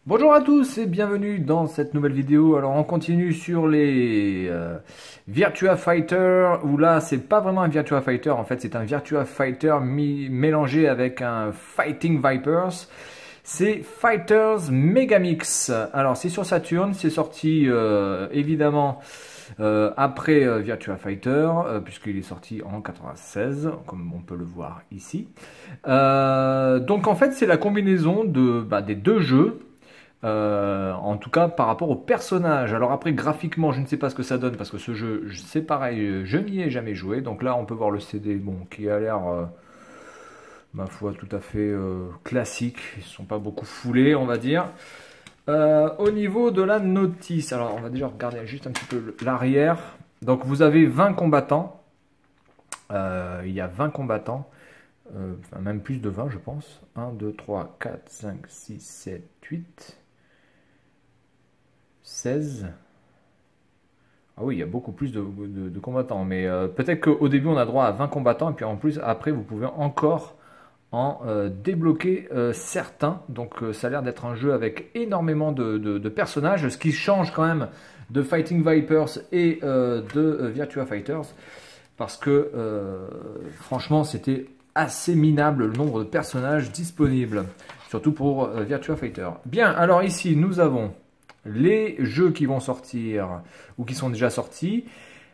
Bonjour à tous et bienvenue dans cette nouvelle vidéo. Alors on continue sur les Virtua Fighter, où là c'est pas vraiment un Virtua Fighter, en fait c'est un Virtua Fighter mélangé avec un Fighting Vipers. C'est Fighters Megamix. Alors c'est sur Saturn, c'est sorti évidemment après Virtua Fighter, puisqu'il est sorti en 96, comme on peut le voir ici. Donc en fait c'est la combinaison des deux jeux. En tout cas par rapport au personnage. Alors après graphiquement je ne sais pas ce que ça donne parce que ce jeu c'est pareil, je n'y ai jamais joué. Donc là on peut voir le CD bon, qui a l'air ma foi tout à fait classique. Ils ne sont pas beaucoup foulés on va dire. Au niveau de la notice, alors on va déjà regarder juste un petit peu l'arrière. Donc vous avez 20 combattants. Il y a 20 combattants. Enfin, même plus de 20 je pense. 1, 2, 3, 4, 5, 6, 7, 8... 16. Ah oui, il y a beaucoup plus de combattants. Mais peut-être qu'au début, on a droit à 20 combattants. Et puis en plus, après, vous pouvez encore en débloquer certains. Donc ça a l'air d'être un jeu avec énormément de personnages. Ce qui change quand même de Fighting Vipers et de Virtua Fighters. Parce que franchement, c'était assez minable le nombre de personnages disponibles. Surtout pour Virtua Fighter. Bien, alors ici, nous avons les jeux qui vont sortir ou qui sont déjà sortis.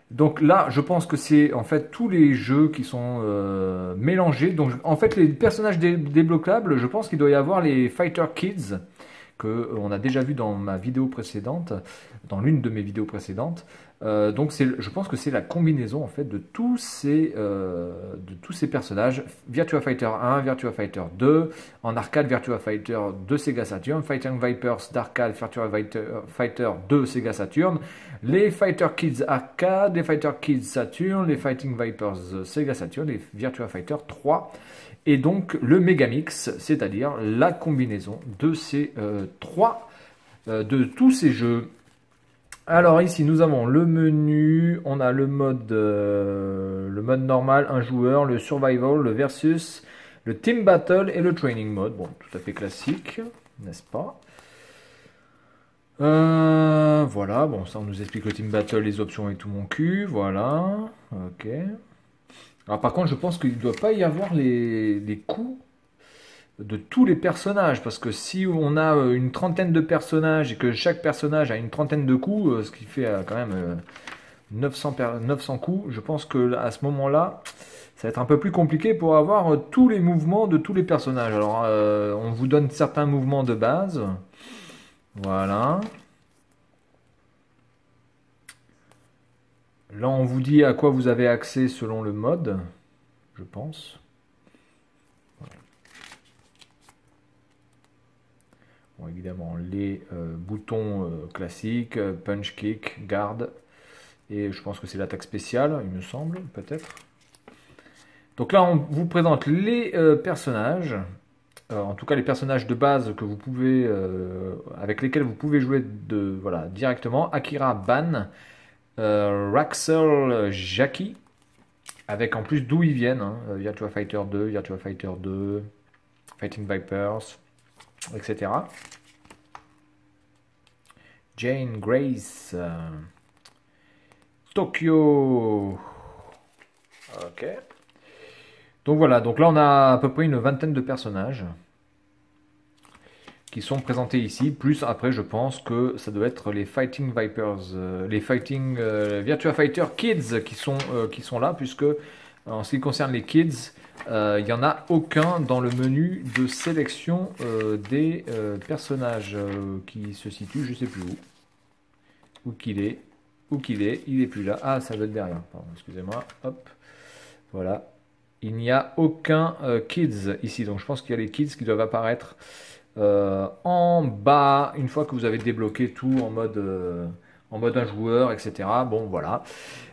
Donc là, je pense que c'est en fait tous les jeux qui sont mélangés. Donc en fait, les personnages débloquables, je pense qu'il doit y avoir les Fighter Kids que on a déjà vu dans ma vidéo précédente, dans l'une de mes vidéos précédentes. Donc je pense que c'est la combinaison en fait de tous ces personnages. Virtua Fighter 1, Virtua Fighter 2, en arcade Virtua Fighter de Sega Saturn, Fighting Vipers d'arcade Virtua Fighter 2 Sega Saturn, les Fighter Kids arcade, les Fighter Kids Saturn, les Fighting Vipers Sega Saturn, les Virtua Fighter 3. Et donc le Megamix, c'est-à-dire la combinaison de ces de tous ces jeux. Alors ici nous avons le menu, on a le mode normal, un joueur, le survival, le versus, le team battle et le training mode. Bon, tout à fait classique, n'est-ce pas? Voilà, bon ça on nous explique le team battle, les options et tout mon cul, voilà, ok. Alors par contre je pense qu'il ne doit pas y avoir les coups de tous les personnages, parce que si on a une trentaine de personnages et que chaque personnage a une trentaine de coups, ce qui fait quand même 900 coups, je pense que à ce moment-là, ça va être un peu plus compliqué pour avoir tous les mouvements de tous les personnages. Alors, on vous donne certains mouvements de base. Voilà. Là, on vous dit à quoi vous avez accès selon le mode, je pense. Bon, évidemment, les boutons classiques, punch, kick, garde, et je pense que c'est l'attaque spéciale, il me semble, peut-être. Donc là, on vous présente les personnages, en tout cas les personnages de base que vous pouvez, avec lesquels vous pouvez jouer voilà, directement. Akira Ban, Raxel Jackie, avec en plus d'où ils viennent, hein, Virtua Fighter 2, Virtua Fighter 2, Fighting Vipers, etc. Jane Grace, Tokyo. Ok. Donc voilà, donc là on a à peu près une vingtaine de personnages qui sont présentés ici. Plus après, je pense que ça doit être les Fighting Vipers, les Fighting Virtua Fighter Kids qui sont là, puisque en ce qui concerne les Kids, il n'y en a aucun dans le menu de sélection des personnages qui se situent, je sais plus où qu'il est, il est plus là. Ah, ça doit être derrière, pardon, excusez-moi, hop, voilà. Il n'y a aucun Kids ici, donc je pense qu'il y a les Kids qui doivent apparaître en bas, une fois que vous avez débloqué tout en mode un joueur, etc. Bon, voilà.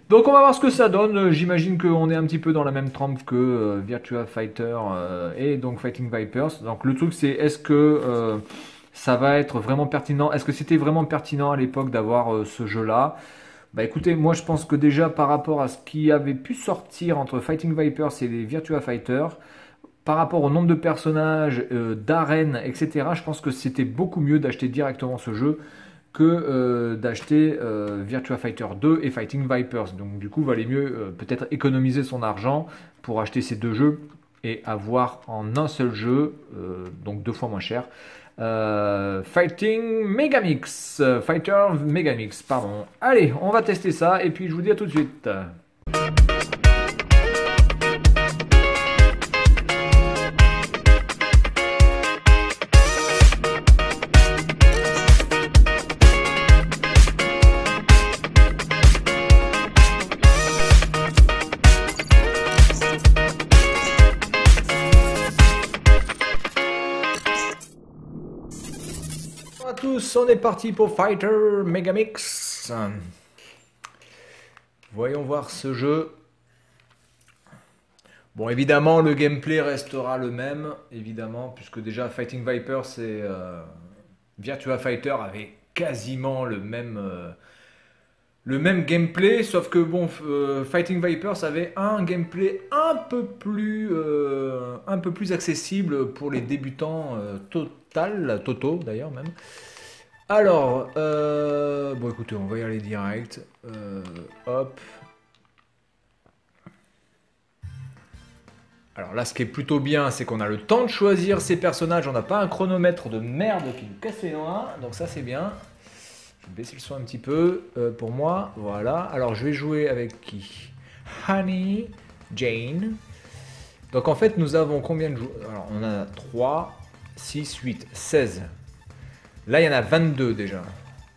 Donc on va voir ce que ça donne. J'imagine qu'on est un petit peu dans la même trempe que Virtua Fighter et donc Fighting Vipers. Donc le truc c'est, est-ce que ça va être vraiment pertinent? Est-ce que c'était vraiment pertinent à l'époque d'avoir ce jeu-là? Bah écoutez, moi je pense que déjà par rapport à ce qui avait pu sortir entre Fighting Vipers et les Virtua Fighter, par rapport au nombre de personnages, d'arènes, etc., je pense que c'était beaucoup mieux d'acheter directement ce jeu que d'acheter Virtua Fighter 2 et Fighting Vipers. Donc du coup, il valait mieux peut-être économiser son argent pour acheter ces deux jeux et avoir en un seul jeu, donc 2 fois moins cher, Fighting Megamix, Fighter Megamix, pardon. Allez, on va tester ça et puis je vous dis à tout de suite. Bonjour à tous, on est parti pour Fighter Megamix. Voyons voir ce jeu. Bon, évidemment, le gameplay restera le même, évidemment, puisque déjà Fighting Vipers et Virtua Fighter avaient quasiment le même gameplay, sauf que bon, Fighting Vipers avait un gameplay un peu plus accessible pour les débutants Toto d'ailleurs même. Alors, bon écoutez, on va y aller direct. Hop. Alors là, ce qui est plutôt bien, c'est qu'on a le temps de choisir ses personnages. On n'a pas un chronomètre de merde qui nous casse les noix. Donc ça, c'est bien. Je vais baisser le son un petit peu pour moi. Voilà. Alors, je vais jouer avec qui? Honey, Jane. Donc en fait, nous avons combien de joueurs? Alors, on a 3, 6, 8, 16. Là, il y en a 22 déjà.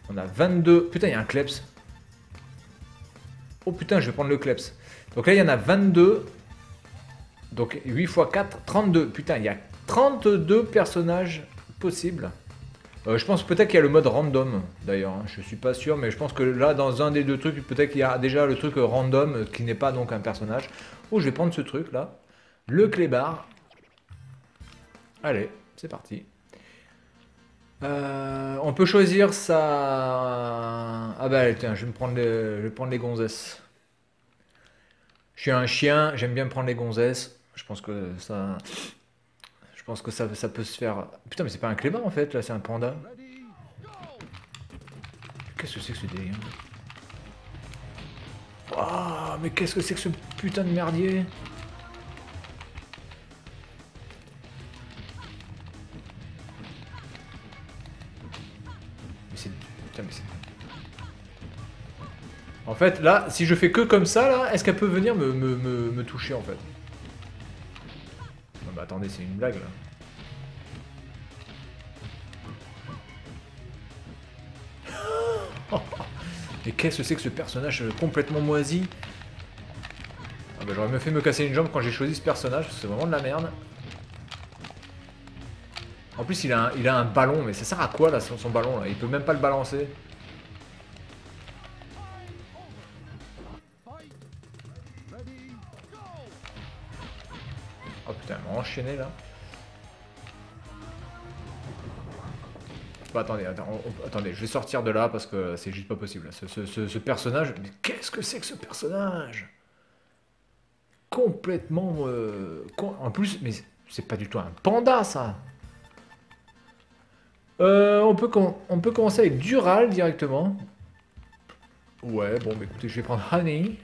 On a 22. Putain, il y a un Kleps. Oh putain, je vais prendre le Kleps. Donc là, il y en a 22. Donc 8 x 4, 32. Putain, il y a 32 personnages possibles. Je pense peut-être qu'il y a le mode random d'ailleurs. Hein. Je suis pas sûr, mais je pense que là, dans un des deux trucs, peut-être qu'il y a déjà le truc random qui n'est pas donc un personnage. Oh, je vais prendre ce truc là. Le clébard. Allez, c'est parti. On peut choisir sa... Ah bah tiens, je vais prendre les gonzesses. Je suis un chien, j'aime bien prendre les gonzesses. Je pense que ça... ça peut se faire... Putain, mais c'est pas un clébard en fait, là, c'est un panda. Qu'est-ce que c'est que ce délire? Oh, mais qu'est-ce que c'est que ce putain de merdier? En fait, là, si je fais que comme ça, là, est-ce qu'elle peut venir me toucher, en fait? Non, bah attendez, c'est une blague, là. Mais qu'est-ce que c'est que ce personnage complètement moisi? Ah bah, j'aurais mieux fait me casser une jambe quand j'ai choisi ce personnage, parce que c'est vraiment de la merde. En plus, il a un ballon, mais ça sert à quoi, là, son ballon, là? Il peut même pas le balancer. Oh putain, elle m'a enchaîné là. Bah, attendez, je vais sortir de là parce que c'est juste pas possible. Ce personnage, mais qu'est-ce que c'est que ce personnage? Complètement... En plus, mais c'est pas du tout un panda ça. On peut commencer avec Dural directement. Ouais, bon, bah, écoutez, je vais prendre Honey.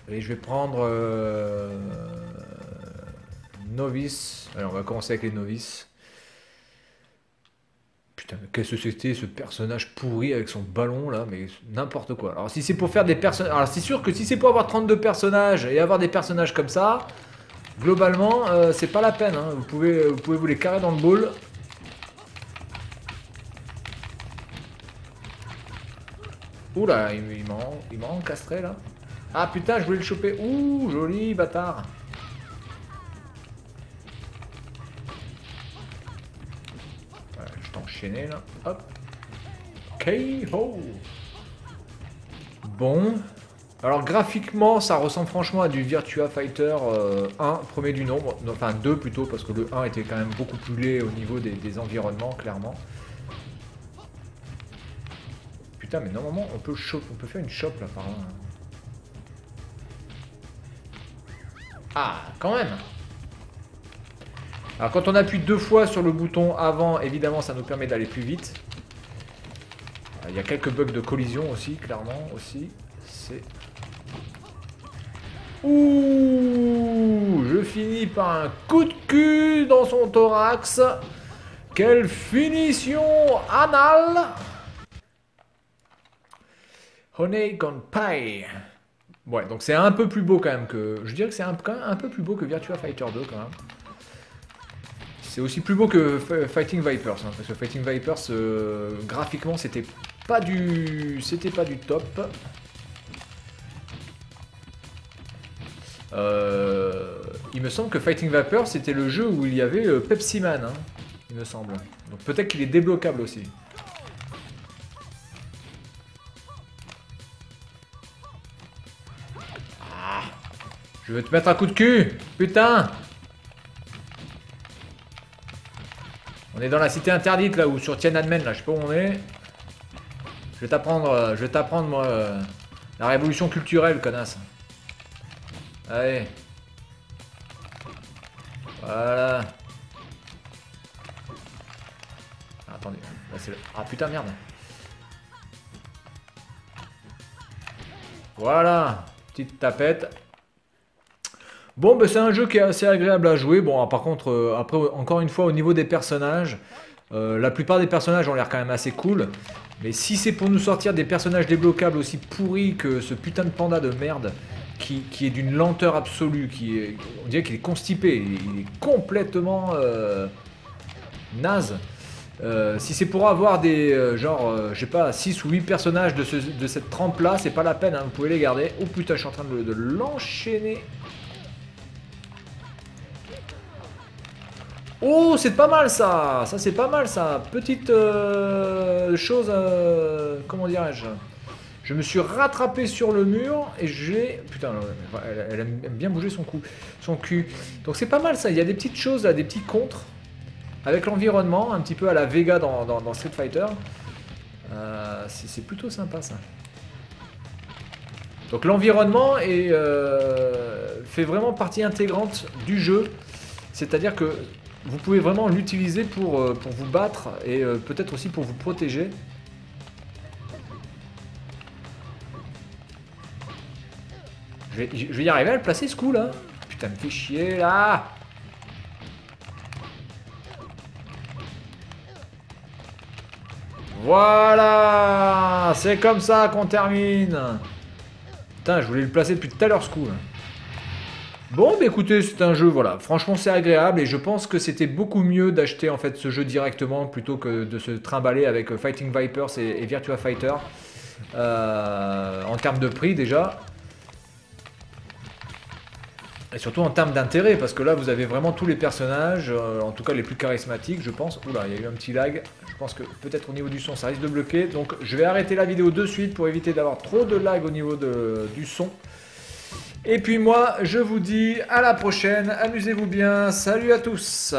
Et je vais prendre... Novice. Alors on va commencer avec les novices. Putain, qu'est-ce que c'était ce personnage pourri avec son ballon là, mais n'importe quoi. Alors si c'est pour faire des personnages... Alors c'est sûr que si c'est pour avoir 32 personnages et avoir des personnages comme ça, globalement c'est pas la peine. Hein. Vous pouvez vous les carrer dans le bowl. Oula, il m'a encastré là. Ah putain, je voulais le choper. Ouh, joli bâtard. Enchaîné là, hop, KO. Bon, alors graphiquement ça ressemble franchement à du Virtua Fighter 1, premier du nombre, enfin 2 plutôt, parce que le 1 était quand même beaucoup plus laid au niveau des environnements, clairement. Putain, mais normalement on peut faire une chope là par là. Ah, quand même. Alors quand on appuie 2 fois sur le bouton avant, évidemment ça nous permet d'aller plus vite. Il y a quelques bugs de collision aussi, clairement aussi. C'est... Ouh, je finis par un coup de cul dans son thorax. Quelle finition anale. Honey Gone Pie. Ouais, donc c'est un peu plus beau quand même que... Je dirais que c'est quand même un peu plus beau que Virtua Fighter 2 quand même. C'est aussi plus beau que Fighting Vipers, hein, parce que Fighting Vipers, graphiquement, c'était pas du top. Il me semble que Fighting Vipers, c'était le jeu où il y avait Pepsi Man, hein, il me semble. Donc peut-être qu'il est débloquable aussi. Ah, je vais te mettre un coup de cul, putain! On est dans la cité interdite là, ou sur Tiananmen là, je sais pas où on est. Je vais t'apprendre moi la révolution culturelle, connasse. Allez. Voilà. Ah, attendez, là, c'est le... Ah putain merde. Voilà, petite tapette. Bon, bah, c'est un jeu qui est assez agréable à jouer. Bon, par contre, après, encore une fois, au niveau des personnages, la plupart des personnages ont l'air quand même assez cool. Mais si c'est pour nous sortir des personnages débloquables aussi pourris que ce putain de panda de merde, qui est d'une lenteur absolue, on dirait qu'il est constipé, il est complètement naze. Si c'est pour avoir des, je sais pas, 6 ou 8 personnages de cette trempe là, c'est pas la peine, hein, vous pouvez les garder. Oh putain, je suis en train de l'enchaîner. Oh, c'est pas mal ça. Ça, c'est pas mal ça. Petite chose, comment dirais-je? Je me suis rattrapé sur le mur et j'ai... Putain, elle aime bien bouger son cul. Donc c'est pas mal ça. Il y a des petites choses, là, des petits contres avec l'environnement, un petit peu à la Vega dans Street Fighter. C'est plutôt sympa ça. Donc l'environnement fait vraiment partie intégrante du jeu. C'est-à-dire que vous pouvez vraiment l'utiliser pour vous battre et peut-être aussi pour vous protéger. Je vais y arriver à le placer ce coup là. Putain, me fait chier là. Voilà, c'est comme ça qu'on termine. Putain, je voulais le placer depuis tout à l'heure ce coup là. Bon, bah écoutez, c'est un jeu, voilà, franchement c'est agréable et je pense que c'était beaucoup mieux d'acheter en fait ce jeu directement plutôt que de se trimballer avec Fighting Vipers et Virtua Fighter en termes de prix déjà. Et surtout en termes d'intérêt, parce que là vous avez vraiment tous les personnages, en tout cas les plus charismatiques je pense. Oula, il y a eu un petit lag, je pense que peut-être au niveau du son ça risque de bloquer. Donc je vais arrêter la vidéo de suite pour éviter d'avoir trop de lag au niveau du son. Et puis moi, je vous dis à la prochaine, amusez-vous bien, salut à tous.